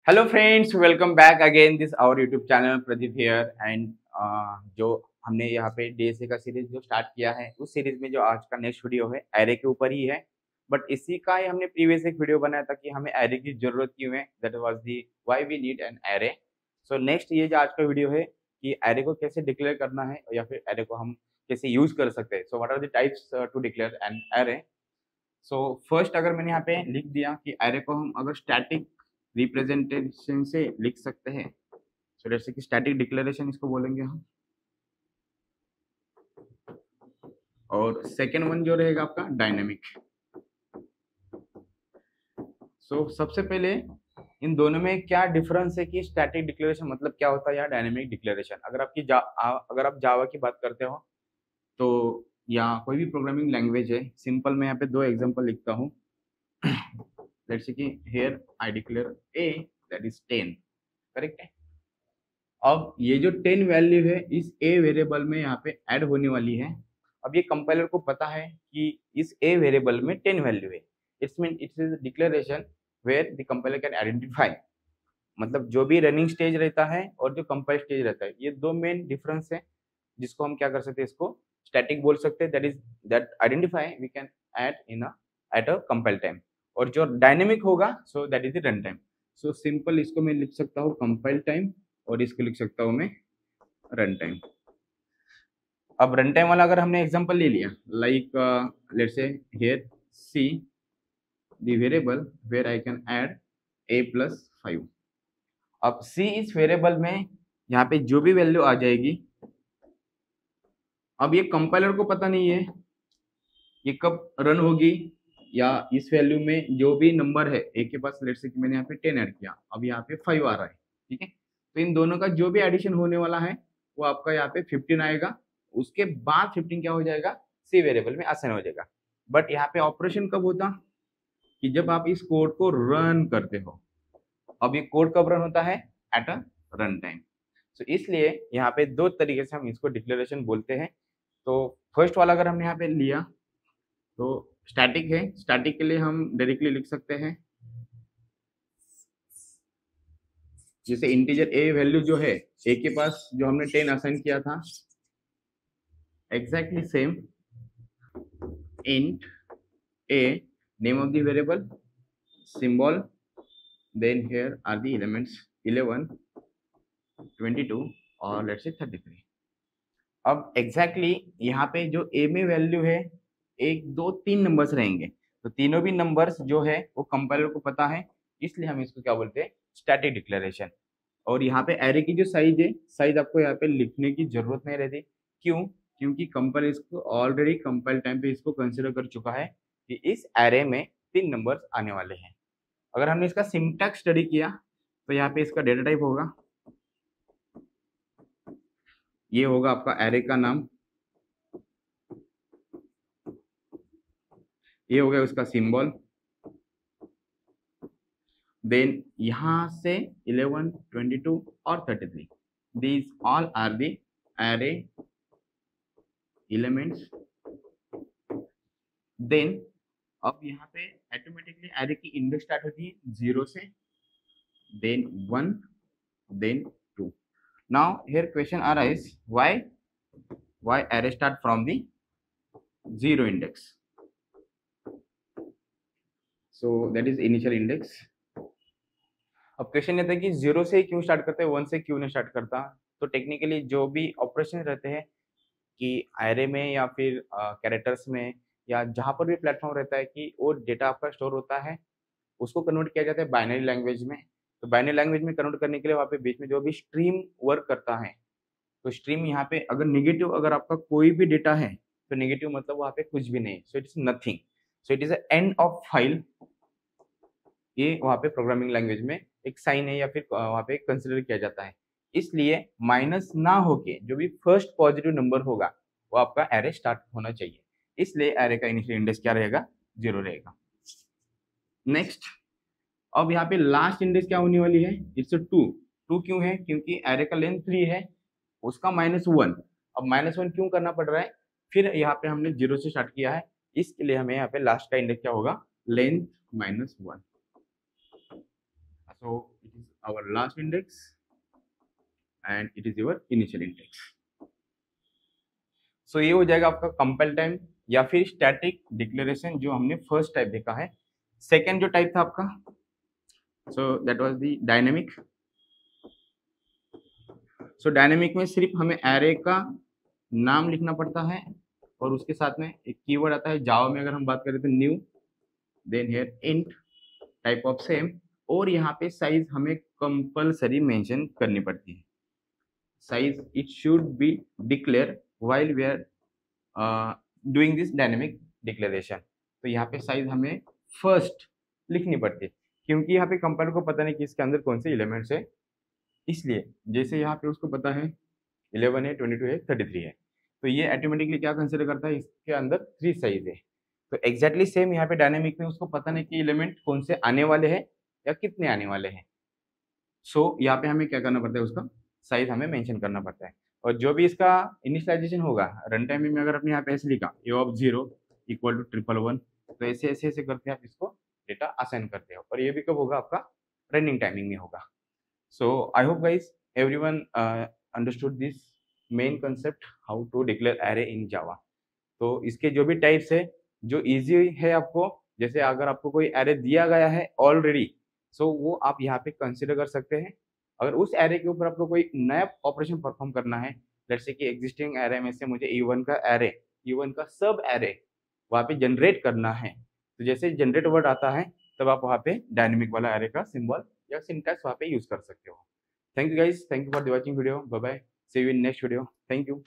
Hello friends, welcome back again this our YouTube channel Pradeep here and जो हमने यहाँ पे डीएसए का सीरीज जो स्टार्ट किया है उस सीरीज में जो आज का नेक्स्ट वीडियो है एरे के ऊपर ही है। बट इसी का ही हमने प्रीवियस एक वीडियो बनाया था कि हमें एरे की जरूरत क्यों है, that was the why we need an array. So next ये जो आज का वीडियो है कि एरे को कैसे डिक्लेयर करना है या फिर एरे को हम कैसे यूज कर सकते हैं। So what are the types to declare an array. So first अगर मैंने यहाँ पे लिख दिया कि एरे को हम अगर स्टैटिक रिप्रेजेंटेशन से लिख सकते हैं, सो जैसे कि स्टैटिक डिक्लेरेशन इसको बोलेंगे हम। और सेकेंड वन जो रहेगा आपका डायनेमिक। सो सबसे पहले इन दोनों में क्या डिफरेंस है कि स्टैटिक डिक्लेरेशन मतलब क्या होता है या डायनेमिक डिक्लेरेशन। अगर आप जावा की बात करते हो तो या कोई भी प्रोग्रामिंग लैंग्वेज है, सिंपल मैं यहाँ पे दो एग्जांपल लिखता हूँ। लेट्स से कि here I declare A that is 10, correct है। अब ये जो 10 वैल्यू है इस ए वेरिएबल में यहाँ पे ऐड होने वाली है। अब ये कंपाइलर को पता है कि इस ए वेरिएबल में 10 वैल्यू है। It's mean it is declaration where the compiler can identify, मतलब जो भी रनिंग स्टेज रहता है और जो कंपाइल स्टेज रहता है, ये दो मेन डिफरेंस है जिसको हम क्या कर सकते हैं, इसको स्टैटिक बोल सकते हैं। That is that identify we can add in at a compile time. और जो डायनेमिक होगा so that is the run time. So simple इसको मैं लिख सकता हूँ कंपाइल टाइम और इसको लिख सकता हूँ मैं रन टाइम। अब रन टाइम वाला अगर हमने एग्जांपल ले लिया like let's say here see the variable where I can add a+5। अब सी इस वेरिएबल में यहाँ पे जो भी वैल्यू आ जाएगी, अब ये कंपाइलर को पता नहीं है ये कब रन होगी या इस वैल्यू में जो भी नंबर है ए के पास, लेट्स से कि मैंने यहाँ पे 10 ऐड किया, अब यहाँ पे 5 आ रहा है, ठीक है। तो इन दोनों का जो भी एडिशन होने वाला है वो आपका यहाँ पे 15 आएगा। उसके बाद 15 क्या हो जाएगा, सी वेरिएबल में असाइन हो जाएगा। बट यहाँ पे ऑपरेशन कब होता कि जब आप इस कोड को रन करते हो। अब ये कोड कब रन होता है, एट अ रन टाइम। तो इसलिए यहाँ पे दो तरीके से हम इसको डिक्लेरेशन बोलते हैं। तो फर्स्ट वाला अगर हमने यहाँ पे लिया तो स्टैटिक है, स्टैटिक के लिए हम डायरेक्टली लिख सकते हैं जैसे इंटीजर ए वैल्यू जो है ए के पास जो हमने 10 असाइन किया था, exactly same int a name of the variable symbol, then here are the elements 11 22 और let's say 33। अब एग्जैक्टली यहाँ पे जो ए में वैल्यू है 1 2 3 नंबर्स रहेंगे, तो तीनों भी नंबर्स जो है वो कंपाइलर को पता है, इसलिए हम इसको क्या बोलते हैं, स्टैटिक डिक्लेरेशन। और यहाँ पे एरे की जो साइज है, साइज आपको यहाँ पे लिखने की जरूरत नहीं रहती। क्यों, क्योंकि कंपाइलर इसको ऑलरेडी कंपाइल टाइम पे इसको कंसिडर कर चुका है कि इस एरे में 3 नंबर्स आने वाले हैं। अगर हमने इसका सिंटैक्स स्टडी किया तो यहाँ पे इसका डेटा टाइप होगा, ये होगा आपका एरे का नाम, ये हो गया उसका सिंबल, देन यहाँ से 11 22 और 33 these all are the array elements. Then अब यहाँ पे ऑटोमेटिकली एरे की इंडेक्स स्टार्ट होती है 0 से, then 1, then 2। Now here question arise why array start from the 0 index, so that is initial index। अब क्वेश्चन ये था कि 0 से क्यों स्टार्ट करते हैं, 1 से क्यों नहीं स्टार्ट करता। तो टेक्निकली जो भी ऑपरेशन रहते हैं कि एरे में या फिर कैरेक्टर्स में या जहाँ पर भी प्लेटफॉर्म रहता है कि वो डेटा आपका स्टोर होता है, उसको कन्वर्ट किया जाता है बाइनरी लैंग्वेज में। तो बाइनरी लैंग्वेज में कन्वर्ट करने के लिए वहाँ पे बीच में जो भी स्ट्रीम वर्क करता है, तो स्ट्रीम यहाँ पे अगर निगेटिव, अगर आपका कोई भी डेटा है तो नेगेटिव मतलब वहाँ पे कुछ भी नहीं, so it is nothing, so it is end of file. ये वहाँ पे प्रोग्रामिंग लैंग्वेज में एक साइन है या फिर वहाँ पे कंसिडर किया जाता है। इसलिए माइनस ना होके जो भी फर्स्ट पॉजिटिव नंबर होगा वो आपका एरे स्टार्ट होना चाहिए, इसलिए एरे का इनिशियल इंडेक्स क्या रहेगा, 0 रहेगा। नेक्स्ट, अब यहाँ पे लास्ट इंडेक्स क्या होने वाली है, इट्स 2। 2 क्यों है, क्योंकि एरे का लेंथ 3 है, उसका -1। अब -1 क्यों करना पड़ रहा है, फिर यहाँ पे हमने 0 से स्टार्ट किया है, इसके लिए हमें यहाँ पे लास्ट का इंडेक्स क्या होगा, length -1। So it is our last index and it is your initial index. सो ये हो जाएगा आपका कंपाइल टाइम या फिर स्टैटिक डिक्लेरेशन, जो हमने फर्स्ट टाइप देखा है। सेकेंड जो टाइप था आपका, so that was the dynamic. So dynamic में सिर्फ हमें एरे का नाम लिखना पड़ता है और उसके साथ में एक कीवर्ड आता है। जावा में अगर हम बात करें तो new, then here int, type of same, और यहाँ पे साइज हमें कंपलसरी मेंशन करनी पड़ती है। Size it should be declare while we are doing this dynamic declaration. तो यहाँ पे साइज हमें फर्स्ट लिखनी पड़ती है, क्योंकि यहाँ पे कंपाइलर को पता नहीं कि इसके अंदर कौन से एलिमेंट्स है, इसलिए जैसे यहाँ पे उसको पता है 11 है, 22 है, 33 है, तो ये ऑटोमेटिकली क्या कंसिडर करता है, इसके अंदर 3 साइज है। तो एग्जैक्टली सेम यहाँ पे डायनेमिक में उसको पता नहीं कि एलिमेंट कौन से आने वाले हैं या कितने आने वाले हैं। सो यहाँ पे हमें क्या करना पड़ता है, उसका साइज हमें मेंशन करना पड़ता है। और जो भी इसका इनिशियलाइजेशन होगा रन टाइम में अगर आपने यहाँ पे ऐसे लिखा ए ऑफ 0 इक्वल टू 111, तो ऐसे ऐसे ऐसे करके आप इसको डेटा असाइन करते हो, और ये भी कब होगा, आपका रनिंग टाइमिंग में होगा। So I hope guys everyone understood this main concept how to declare array in Java. तो इसके जो भी टाइप्स है जो इजी है आपको, जैसे अगर आपको कोई एरे दिया गया है ऑलरेडी, सो वो आप यहाँ पे कंसिडर कर सकते हैं। अगर उस एरे के ऊपर आपको कोई नया ऑपरेशन परफॉर्म करना है, लेट्स से कि एग्जिस्टिंग एरे में से मुझे E1 का एरे, E1 का सब एरे वहाँ पे जनरेट करना है, तो जैसे जनरेट वर्ड आता है तब आप वहाँ पे डायनेमिक वाला एरे का सिंबल या सिंटैक्स वहाँ पे यूज कर सकते हो। Thank you guys, thank you for the watching video, bye bye, see you in next video, thank you.